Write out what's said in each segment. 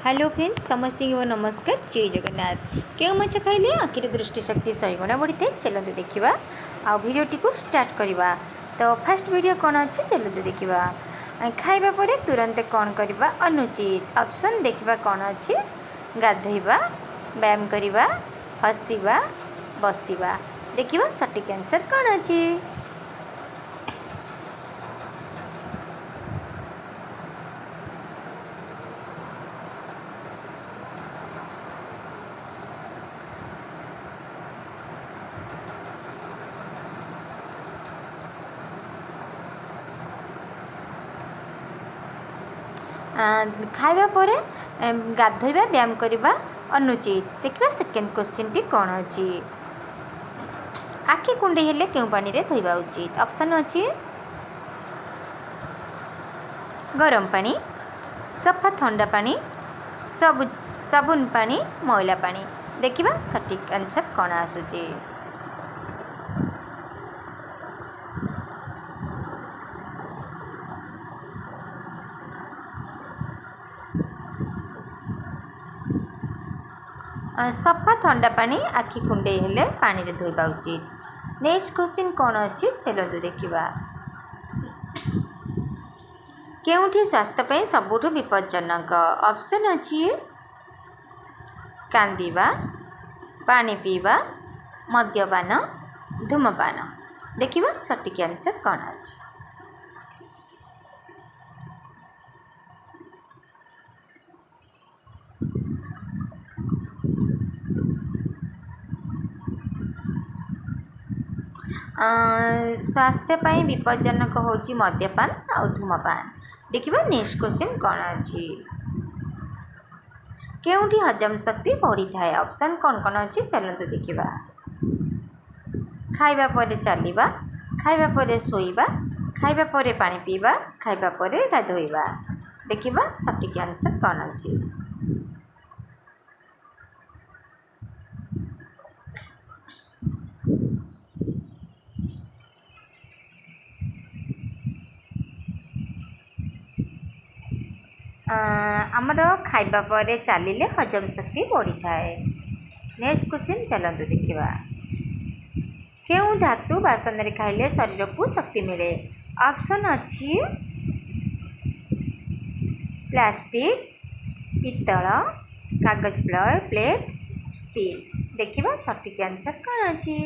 Hello friends समस्त को नमस्कार जय जगन्नाथ। क्यों माछ खाइले आखिर दृष्टिशक्ति 100 गुणा बढ़ी थे। चलते देखा आ भिडियोटी को स्टार्ट करवा। तो फास्ट वीडियो कौन अच्छे चलते देखा। खाइबा परे तुरंत कौन करवा अनुचित ऑप्शन देखा कौन अच्छे गाधोइबा व्यायाम करवा हसवा बसवा देखा सटीक आंसर कौन अच्छे। खाइबा परे गाधोइबा व्यायाम करवा अनुचित देखा सेकेंड क्वेश्चन टी कौन अच्छी। आखि कुंडे हेले क्यों पानी रे धोइबा उचित ऑप्शन अच्छी गरम पानी सफा ठंडा पानी साबुन पानी मैला पानी देखा सटीक आंसर कौन आसूची। सफा ठंडा पानी आखि कुंडे हेले पानी रे धोइबा उचित। नेक्स्ट क्वेश्चन कौन अच्छी चलतु देखा। केउठी स्वास्थ्य पे सबुठ विपज्जनक ऑप्शन अच्छी कांदिबा पानी पीवा मद्यपान धूमपान देखा सटीक आंसर कौन अच्छी। स्वास्थ्य पाई विपज्जनक होची मद्यपान आ धूमपान देखा। नेक्स्ट क्वेश्चन कौन अच्छी केउठी हजम शक्ति बढ़ी थाए ऑप्शन कौन कौन अच्छी चलते देखा। खाइबा परे चलवा खाइबा परे शोइबा खाइबा परे पानी पीवा खाइबा परे गाधोइबा देखा सटीक आंसर कौन अच्छी। आमर खाइबा परे चलिले हजम शक्ति बढ़ी थाए। नेक्स्ट क्वेश्चन चलतु देखा। केउं धातु बासन रे खाइले शरीर को शक्ति मिले ऑप्शन अच्छी प्लास्टिक पित्तल कागज प्लेट स्टील देखा सटीक आंसर कौन अच्छी।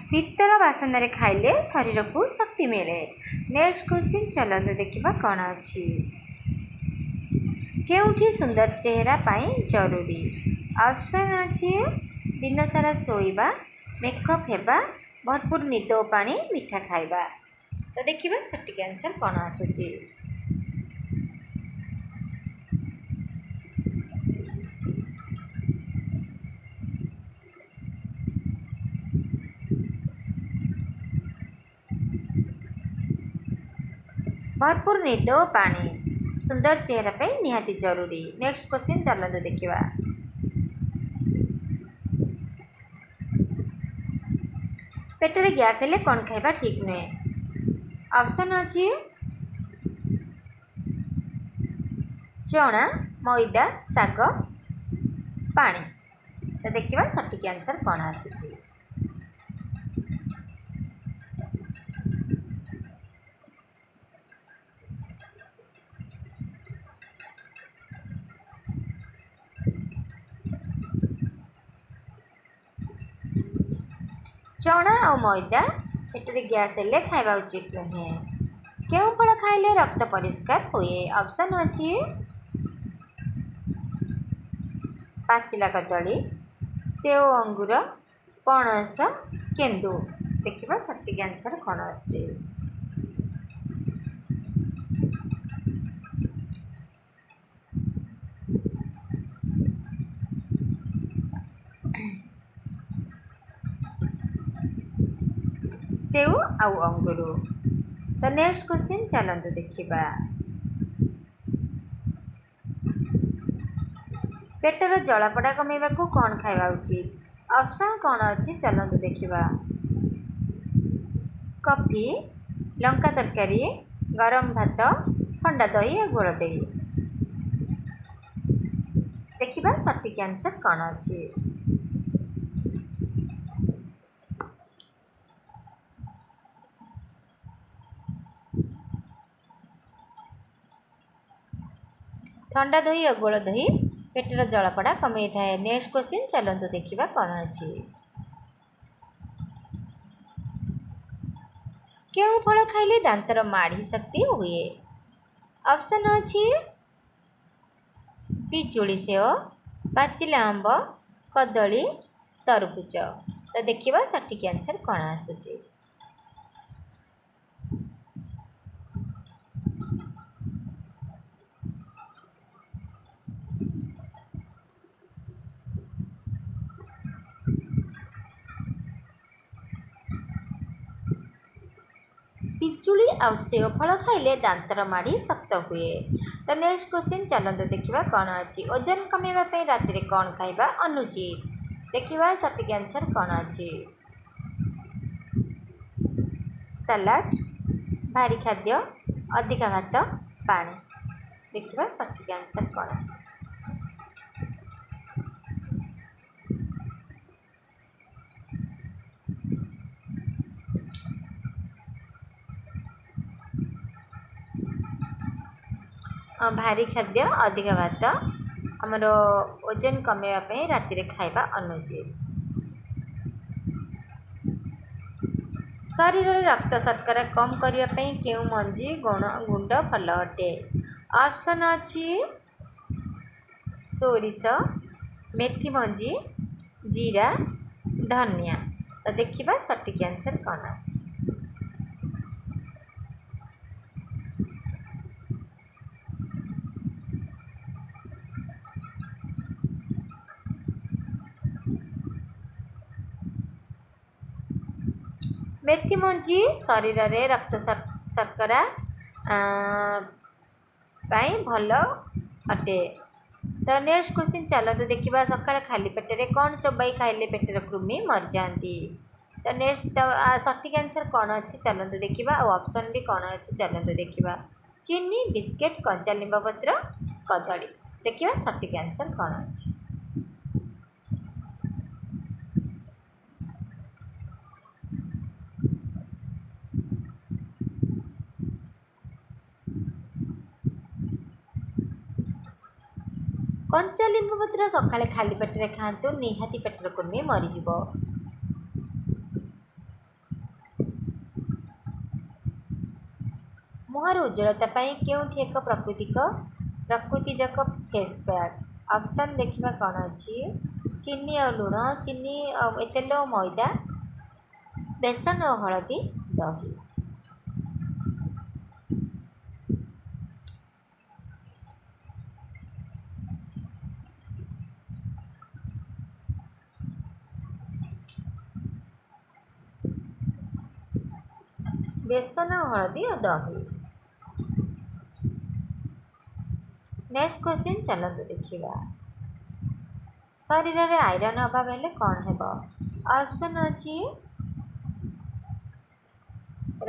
पित्तल बासन रे खाइले शरीर को शक्ति मिले। नेक्स्ट क्वेश्चन चलते देखा कौन अच्छी केउठी सुंदर चेहरा पाई जरूरी ऑप्शन अच्छी दिन सारा शोइबा मेकअप हेबा भरपूर निद पानी मिठा खाइबा तो देखा सटीक आंसर कौन आसूची। भरपूर निद और पानी सुंदर चेहरा पे निहाती जरूरी। नेक्स्ट क्वेश्चन चलते देखा। पेटरे गैस हेले कौन खाइबा ठीक नुहे ऑप्शन अच्छी चना मैदा शाग पानी तो देखा सटीक आंसर कौन आसूची। चना और मैदा पेटरे गैस हेले खाइबा उचित नुहे। केउं फल खाइले रक्त परिष्कार हुए ऑप्शन अच्छी पाचिला कदली सेव अंगूर पणस केंदु देखा सटीक आंसर कौन अच्छी। सेव आउ अंगूर तो नेक्स्ट क्वेश्चन चलते देखा। पेटर जलापड़ा कमेवा कौन खाଇବା उचित ऑप्शन कौन अच्छी चलतु देखा कॉफी लंका तरकारी गरम भात ठंडा दही और गोल दही देखा सठिक आंसर कौन अच्छी ठंडा दही और गोल दही पेटर जलापड़ा कमे थाए। नेक्स्ट क्वेश्चन चलतु देखा कौन अच्छी क्यों फल खाइले दांतर माढ़ी शक्ति हुए ऑप्शन अच्छी पिजुली सेव पाचिला आंब कदली तरबुज तो देखा सठिक आंसर कौन आसूची पिजुली आ सेव फल खाइले दांतर माढ़ी शक्त हुए। तो नेक्स्ट क्वेश्चन चलते देखा कौन अच्छी ओजन कमेवाई राति कौन खाइबा अनुचित देखा सठिक आंसर कौन अच्छी सलाड भारी खाद्य अधिका भात पानी देखा सठिक आंसर कौन अच्छी भारी खाद्य अधिका भात आमर ओजन कमेवाई राति खाइबा अनुचित शरीर में रक्त शर्करा कम करने क्यों मंजी गुंड भल अटे ऑप्शन अच्छी सोरिष मेथी मंजी जीरा धनिया तो देखा सठिक आंसर कौन आसुची मेथी मंजी शरीर में रक्त शर्करा भल अटे। तो नेक्स्ट क्वेश्चन चलते देखा सकाଳେ खाली पेटर कौन चोबाई खाइले पेटर कृमि मर जाती तो नेक्स्ट तो सठिक आंसर कौन अच्छी चलते देखा ऑप्शन भी कौन अच्छी चलते देखा चीनी बिस्किट कंचा लिंब पत्र कदली देखा सठिक आंसर कौन अच्छी कंचा लिंबू पत्र सकाळे खाली पेटर खातु निहाती पेटर कृमि मरीज मुहर उज्ज्वलता क्योंठि एक प्रकृतिजक फेस पैक ऑप्शन देखा कौन अच्छी चीनी और लुण चीनी तेल और मैदा बेसन और हलदी दही बेसन और हलदी और दही नेक्स्ट क्वेश्चन चलते देखा शरीर में आयरन अभाव हेले कौन हेब ऑप्शन अच्छी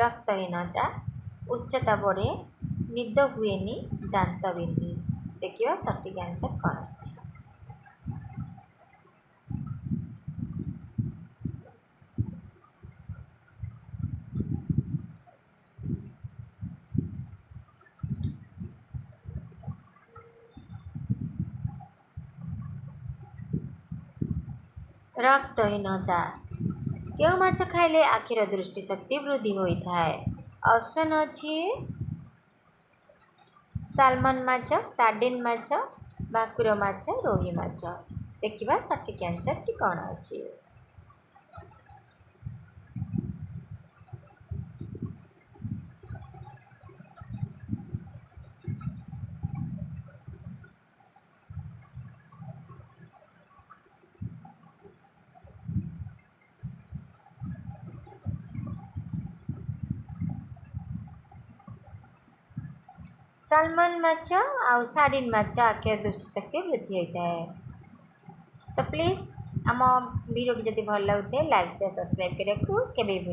रक्तहीनता उच्चता बढ़े निद हुएनी दांत बिंधी देखा सठिक आंसर कौन अच्छी रक्तहीनता क्यों माछ खाइले आखिर दृष्टिशक्ति वृद्धि होता है ऑप्शन अच्छी सालमन माछ सार्डिन माछ भाकुर माछ रोही माछ देखा सठिक आंसर टी कौन अच्छी सालमन माछ आ सार्डिन माछ आखिर दृष्टिशक्ति वृद्धि होता है। तो प्लीज़ आम भिडियोटी जब भल लगे लाइक शेयर सब्सक्राइब करने को केवे भी